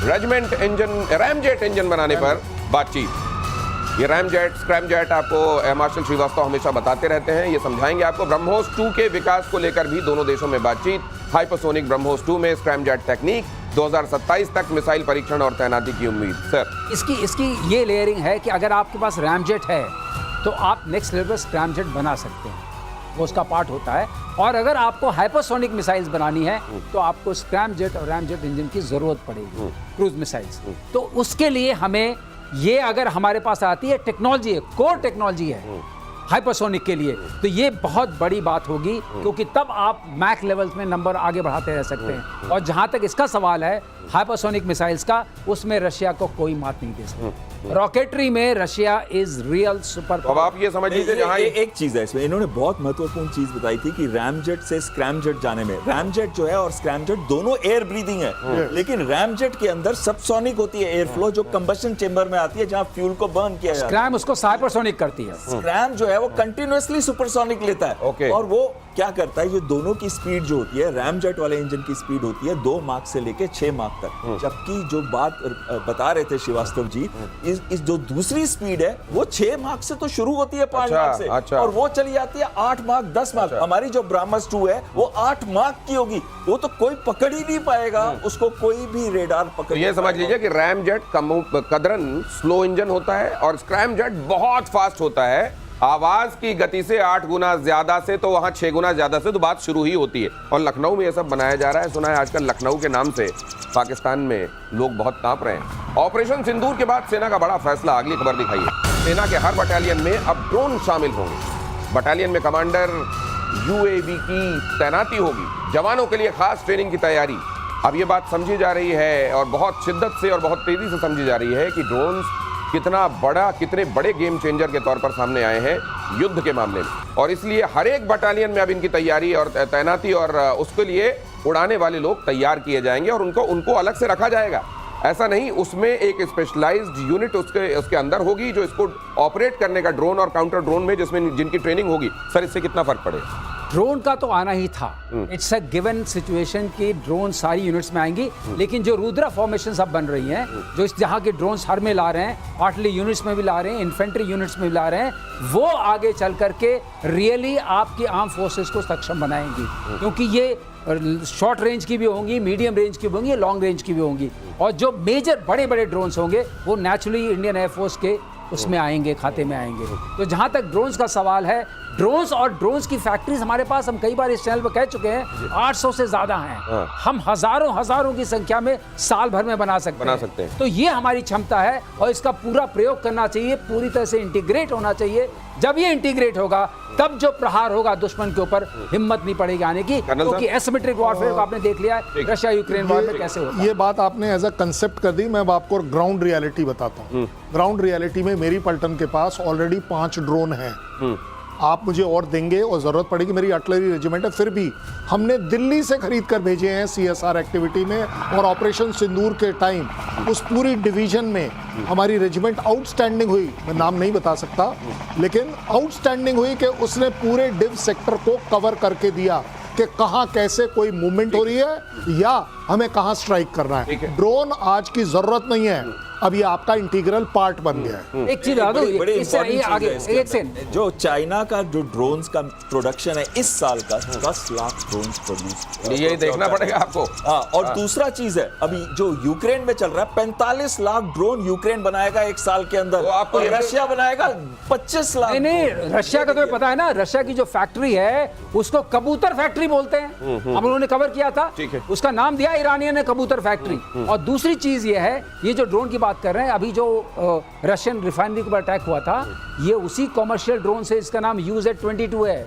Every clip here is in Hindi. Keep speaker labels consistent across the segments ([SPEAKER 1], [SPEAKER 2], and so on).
[SPEAKER 1] रेजिमेंट इंजन, रैमजेट इंजन बनाने पर बातचीत। ये रैमजेट, स्क्रैमजेट आपको मार्शल श्रीवास्तव हमेशा बताते रहते हैं, ये समझाएंगे आपको। ब्रह्मोस 2 के विकास को लेकर भी दोनों देशों में बातचीत। हाइपरसोनिक ब्रह्मोस 2 में स्क्रैमजेट टेक्निक, 2027 तक मिसाइल परीक्षण और तैनाती की उम्मीद। सर
[SPEAKER 2] इसकी ये लेयरिंग है कि अगर आपके पास रैमजेट है तो आप नेक्स्ट लेवल स्क्रैमजेट बना सकते हैं, वो उसका पार्ट होता है। और अगर आपको हाइपरसोनिक मिसाइल्स बनानी है तो आपको स्क्रैमजेट और रैमजेट इंजन की जरूरत पड़ेगी, क्रूज मिसाइल्स। तो उसके लिए हमें ये, अगर हमारे पास आती है टेक्नोलॉजी है, कोर टेक्नोलॉजी है हाइपरसोनिक के लिए, तो ये बहुत बड़ी बात होगी, क्योंकि तब आप मैक लेवल्स में नंबर आगे बढ़ाते रह सकते हैं। और जहां तक इसका सवाल है हाइपरसोनिक मिसाइल्स का, उसमें रशिया को कोई मात नहीं दे सकता। रॉकेटरी में रशिया इज रियल सुपर।
[SPEAKER 1] अब आप ये समझ लीजिए, जहां
[SPEAKER 3] एक चीज है इसमें, इन्होंने बहुत महत्वपूर्ण चीज बताई थी कि रैमजेट से स्क्रैमजेट जाने में, रैमजेट जो है और स्क्रैमजेट दोनों एयर ब्रीदिंग है, लेकिन रैमजेट के अंदर सबसोनिक होती है एयर फ्लो, जो कंबशन चेंबर में आती है जहां फ्यूल को बर्न किया जाता है।
[SPEAKER 2] स्क्रैम उसको हाइपरसोनिक करती है।
[SPEAKER 3] स्क्रैम जो है वो कंटिन्यूअसली सुपरसोनिक लेता है। और वो क्या करता है, ये दोनों की स्पीड जो होती है, रैमजेट वाले इंजन की स्पीड होती है 2 मार्क से लेके 6 मार्क तक, जबकि जो बात बता रहे थे श्रीवास्तव जी, इस जो दूसरी स्पीड है वो 6 मार्क से तो शुरू होती है, 5 मार्क से, और वो चली जाती है 8 मार्क 10 मार्क। हमारी जो ब्रह्मोस 2 है वो 8 मार्क की होगी, वो तो कोई पकड़ ही नहीं पाएगा उसको, कोई भी रेडार पकड़।
[SPEAKER 1] ये समझ लीजिए कि रैमजेट कदरन स्लो इंजन होता है और स्क्रैमजेट बहुत फास्ट होता है। आवाज की गति से 8 गुना ज्यादा से, तो वहां 6 गुना ज्यादा से तो बात शुरू ही होती है। और लखनऊ में ये सब बनाया जा रहा है। सुना है आजकल लखनऊ के नाम से पाकिस्तान में लोग बहुत कांप रहे हैं। ऑपरेशन सिंदूर के बाद सेना का बड़ा फैसला, अगली खबर दिखाइए। सेना के हर बटालियन में अब ड्रोन शामिल होंगे। बटालियन में कमांडर UAV की तैनाती होगी। जवानों के लिए खास ट्रेनिंग की तैयारी। अब ये बात समझी जा रही है और बहुत शिद्दत से और बहुत तेजी से समझी जा रही है कि ड्रोन्स कितने बड़े गेम चेंजर के तौर पर सामने आए हैं युद्ध के मामले में। और इसलिए हर एक बटालियन में अब इनकी तैयारी और तैनाती और उसके लिए उड़ाने वाले लोग तैयार किए जाएंगे और उनको अलग से रखा जाएगा। ऐसा नहीं, उसमें एक स्पेशलाइज्ड यूनिट उसके अंदर होगी जो इसको ऑपरेट करने का, ड्रोन और काउंटर ड्रोन में जिनकी ट्रेनिंग होगी। सर, इससे कितना फर्क पड़ेगा?
[SPEAKER 2] ड्रोन का तो आना ही था, इट्स अ गिवन सिचुएशन कि ड्रोन सारी यूनिट्स में आएंगी। लेकिन जो रुद्रा फॉर्मेशन अब बन रही हैं, जो इस जहां के ड्रोन्स हर में ला रहे हैं, आर्टिलरी यूनिट्स में भी ला रहे हैं, इन्फेंट्री यूनिट्स में भी ला रहे हैं, वो आगे चल करके रियली आपकी आर्म फोर्सेस को सक्षम बनाएंगी। क्योंकि ये शॉर्ट रेंज की भी होंगी, मीडियम रेंज की भी होंगी, लॉन्ग रेंज की भी होंगी। और जो मेजर बड़े बड़े ड्रोन्स होंगे वो नेचुरली इंडियन एयरफोर्स के उसमें आएंगे, खाते में आएंगे। तो जहां तक ड्रोन्स का सवाल है, ड्रोन्स और ड्रोन्स की फैक्ट्रीज हमारे पास, हम कई बार इस चैनल पर कह चुके हैं, 800 से ज्यादा हैं। हम हजारों की संख्या में साल भर में बना सकते हैं। तो ये हमारी क्षमता है और इसका पूरा प्रयोग करना चाहिए, पूरी तरह से इंटीग्रेट होना चाहिए। जब ये इंटीग्रेट होगा तब जो प्रहार होगा दुश्मन के ऊपर, हिम्मत नहीं पड़ेगी आने की, क्योंकि एसिमेट्रिक वॉरफेयर को आपने देख लिया है रशिया यूक्रेन वॉर में कैसे होता है।
[SPEAKER 4] ये बात आपने एज अ कंसेप्ट कर दी, मैं अब आपको ग्राउंड रियलिटी बताता हूँ। ग्राउंड रियलिटी में मेरी पलटन के पास ऑलरेडी 5 ड्रोन हैं। आप मुझे और देंगे और जरूरत पड़ेगी, मेरी आर्टिलरी रेजिमेंट है, फिर भी हमने दिल्ली से खरीद कर भेजे हैं CSR एक्टिविटी में। और ऑपरेशन सिंदूर के टाइम उस पूरी डिवीजन में हमारी रेजिमेंट आउटस्टैंडिंग हुई। मैं नाम नहीं बता सकता, लेकिन आउटस्टैंडिंग हुई कि उसने पूरे डिव सेक्टर को कवर करके दिया कि कहां कैसे कोई मूवमेंट हो रही है या हमें कहां स्ट्राइक करना है। ड्रोन आज की जरूरत नहीं है, अब ये आपका इंटीग्रल पार्ट बन गया है।
[SPEAKER 2] एक चीज आ दो, इससे आगे एक सेकंड,
[SPEAKER 3] जो चाइना का जो ड्रोन्स का प्रोडक्शन है इस साल का 10 लाख ड्रोन्स प्रोड्यूस,
[SPEAKER 1] ये देखना पड़ेगा आपको।
[SPEAKER 3] और दूसरा चीज है, अभी जो यूक्रेन में चल रहा है, 45 लाख ड्रोन यूक्रेन बनाएगा एक साल के अंदर,
[SPEAKER 1] आपको
[SPEAKER 3] रशिया बनाएगा 25 लाख।
[SPEAKER 2] नहीं, रशिया का तुम्हें पता है ना, रशिया की जो फैक्ट्री है उसको कबूतर फैक्ट्री बोलते हैं। हम लोगों ने कवर किया था, उसका नाम दिया ईरानियन ने कबूतर फैक्ट्री। और दूसरी चीज ये है, ये जो ड्रोन की बात कर रहे हैं, अभी जो रशियन रिफाइनरी के ऊपर अटैक हुआ था, ये उसी कॉमर्शियल ड्रोन से, इसका नाम UZ-22 है,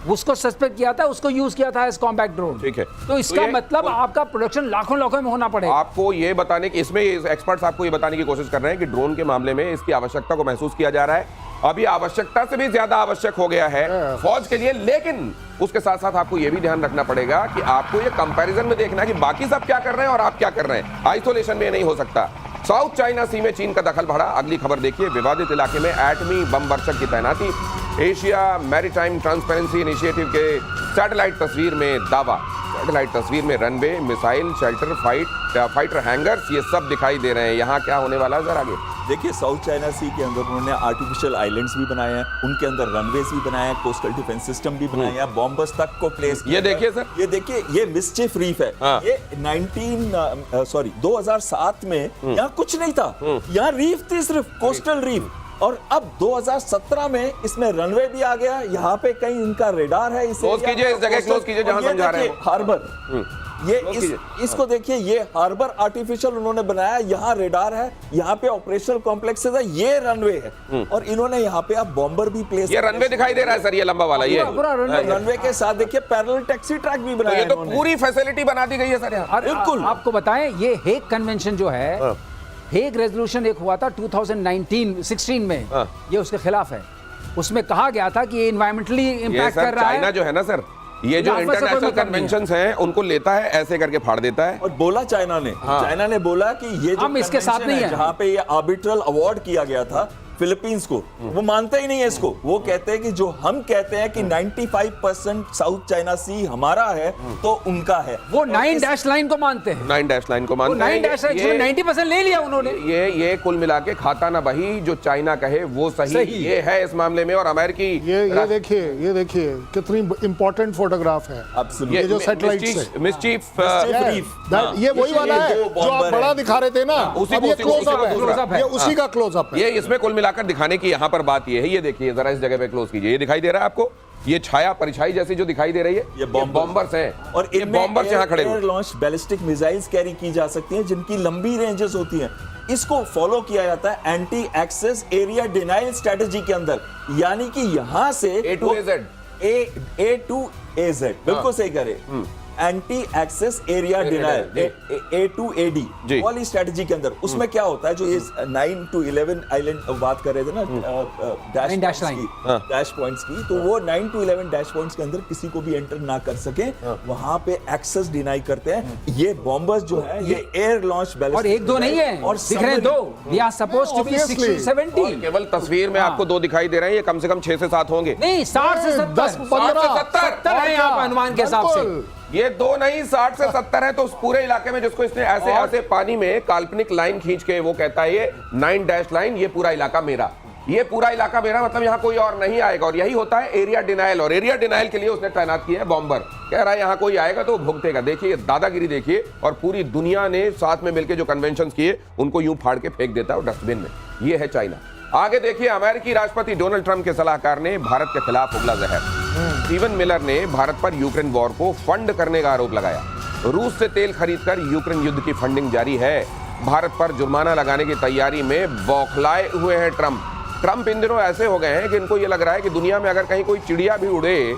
[SPEAKER 2] उसको सस्पेक्ट किया था, उसको यूज किया था एज कॉम्बैक्ट ड्रोन।
[SPEAKER 1] ठीक है,
[SPEAKER 2] तो इसका मतलब आपका प्रोडक्शन लाखों में होना पड़ेगा।
[SPEAKER 1] आपको ये बताने की, इसमें एक्सपर्ट्स आपको ये बताने की कोशिश कर रहे हैं कि ड्रोन के मामले में इसकी आवश्यकता को महसूस किया जा रहा है। अभी आवश्यकता से भी ज्यादा आवश्यक हो गया है फौज के लिए। लेकिन उसके साथ साथ आपको यह भी ध्यान रखना पड़ेगा कि आपको ये कंपैरिजन में देखना है कि बाकी सब क्या कर रहे हैं और आप क्या कर रहे हैं। आइसोलेशन में नहीं हो सकता। साउथ चाइना सी में चीन का दखल बढ़ा। अगली खबर देखिए, विवादित इलाके में एटमी बम वर्षक की तैनाती। एशिया मैरीटाइम ट्रांसपेरेंसी इनिशिएटिव के सैटेलाइट तस्वीर में दावा। सैटेलाइट तस्वीर में runway, missile, shelter, fighter hangers, ये सब दिखाई दे रहे हैं। यहाँ क्या होने वाला है सर आगे?
[SPEAKER 3] देखिए, साउथ चाइना सी के अंदर उन्होंने आर्टिफिशियल आइलैंड्स भी बनाए हैं, उनके अंदर रनवेज भी बनाए हैं, कोस्टल डिफेंस सिस्टम भी बनाए हैं, बॉम्बर्स तक को प्लेस
[SPEAKER 1] ये देखिए सर,
[SPEAKER 3] ये देखिए, ये मिस्चिफ रीफ है।
[SPEAKER 1] हाँ।
[SPEAKER 3] ये 2007 में यहाँ कुछ नहीं था, यहाँ रीफ थी, सिर्फ कोस्टल रीफ। और अब 2017 में इसमें रनवे भी आ गया, यहाँ पे कहीं इनका रेडार है।
[SPEAKER 1] क्लोज कीजिए, इस जगह क्लोज कीजिए जहां समझा रहे हैं।
[SPEAKER 3] हार्बर, ये इसको देखिए, ये हार्बर आर्टिफिशियल उन्होंने बनाया, यहाँ रेडार है, यहाँ पे ऑपरेशनल कॉम्प्लेक्सेस है, ये रनवे है, और इन्होंने यहाँ पे आप बॉम्बर भी प्लेस।
[SPEAKER 1] ये रनवे दिखाई दे रहा है सर, ये लंबा वाला, ये
[SPEAKER 3] रनवे के साथ देखिए पैरेलल टैक्सी ट्रैक भी बनाया।
[SPEAKER 1] ये तो पूरी फैसिलिटी बना दी गई है सर यहाँ।
[SPEAKER 2] बिल्कुल। आपको बताएं, ये हेग कन्वेंशन जो है, हेग रेजोल्यूशन एक हुआ था 2016 में, ये उसके खिलाफ है। उसमें कहा गया था कि ये एनवायरमेंटली इंपैक्ट कर रहा है।
[SPEAKER 1] चाइना जो है ना सर, ये जो इंटरनेशनल कन्वेंशंस हैं उनको लेता है, ऐसे करके फाड़ देता है।
[SPEAKER 3] और बोला चाइना ने, चाइना ने बोला कि ये जो
[SPEAKER 2] हम इसके साथ नहीं है,
[SPEAKER 3] जहाँ पे ये आर्बिट्रल अवार्ड किया गया था फिलीपींस को, वो मानते ही नहीं है इसको। वो कहते हैं कि जो हम कहते हैं कि 95% साउथ चाइना सी हमारा है, तो उनका है।
[SPEAKER 2] वो 9 डैश लाइन को मानते हैं,
[SPEAKER 1] 9 डैश लाइन को मानते हैं।
[SPEAKER 2] 9 डैश लाइन 90% ले लिया उन्होंने।
[SPEAKER 1] ये कुल मिला के खाता ना बही, जो चाइना कहे वो सही। ये है इस मामले में। और अमेरिकी
[SPEAKER 4] ये देखिए कितनी इंपॉर्टेंट फोटोग्राफ है।
[SPEAKER 3] ये
[SPEAKER 4] जो सैटेलाइट से
[SPEAKER 1] मिस्चीफ
[SPEAKER 4] ये वही वाला है जो आप बड़ा दिखा रहे थे ना, अब ये क्लोजअप है, ये उसी का क्लोजअप है।
[SPEAKER 1] ये इसमें कुल मिलाकर दिखाने की यहाँ पर बात ये है। ये देखिए जरा इस जगह पे क्लोज कीजिए, ये दिखाई दे रहा है आपको, ये छाया परिछाई जैसी जो दिखाई दे रही है, ये बॉम्बर्स हैं। और ये बॉम्बर्स यहाँ खड़े
[SPEAKER 3] air launch ballistic missiles carry की जा सकती हैं, जिनकी लंबी रेंजेस होती हैं। इसको फॉलो किया जाता है anti access area denial strategy के अंदर, यानी कि यहां से
[SPEAKER 1] A to AZ,
[SPEAKER 3] A to AZ, बिल्कुल सही करे, anti access area denial A to AD वाली स्ट्रेटजी के अंदर। उसमें क्या होता है, जो ये 9 to 11 आइलैंड बात कर रहे थे ना, डैश पॉइंट्स की, तो वो 9 to 11 डैश पॉइंट्स के अंदर किसी को भी एंटर ना कर सके, वहां पे एक्सेस डिनाई करते हैं। ये बॉम्बर्स जो है, ये एयर लॉन्च बैलिस्टिक,
[SPEAKER 2] और एक दो नहीं है, और दिख रहे हैं 2। We are supposed to be 60-70।
[SPEAKER 1] केवल तस्वीर में आपको 2 दिखाई दे रहे हैं, ये कम से कम 6 से 7 होंगे।
[SPEAKER 2] नहीं, 60 से 70 है यहाँ पर अनुमान के हिसाब से।
[SPEAKER 1] ये 2 नहीं, 60 से 70 है। तो उस पूरे इलाके में जिसको इसने ऐसे पानी में काल्पनिक लाइन खींच के वो कहता है ये 9 डैश लाइन, ये पूरा इलाका मेरा, ये पूरा इलाका मेरा, मतलब यहाँ कोई और नहीं आएगा। और यही होता है एरिया डिनाइल। और एरिया डिनाइल के लिए उसने तैनात किया है बॉम्बर। कह रहा है यहाँ कोई आएगा तो भुगतेगा। देखिए दादागिरी देखिए। और पूरी दुनिया ने साथ में मिलकर जो कन्वेंशन किए उनको यूं फाड़ के फेंक देता है डस्टबिन में। ये है चाइना। आगे देखिए, अमेरिकी राष्ट्रपति डोनाल्ड ट्रंप के सलाहकार ने भारत के खिलाफ उगला जहर। स्टीवन मिलर ने भारत पर यूक्रेन वॉर को फंड करने का आरोप लगाया। रूस से तेल खरीदकर यूक्रेन युद्ध की फंडिंग जारी है। भारत पर जुर्माना लगाने की तैयारी में बौखलाए हुए हैं ट्रंप इन दिनों ऐसे हो गए हैं कि इनको ये लग रहा है कि दुनिया में अगर कहीं कोई चिड़िया भी उड़े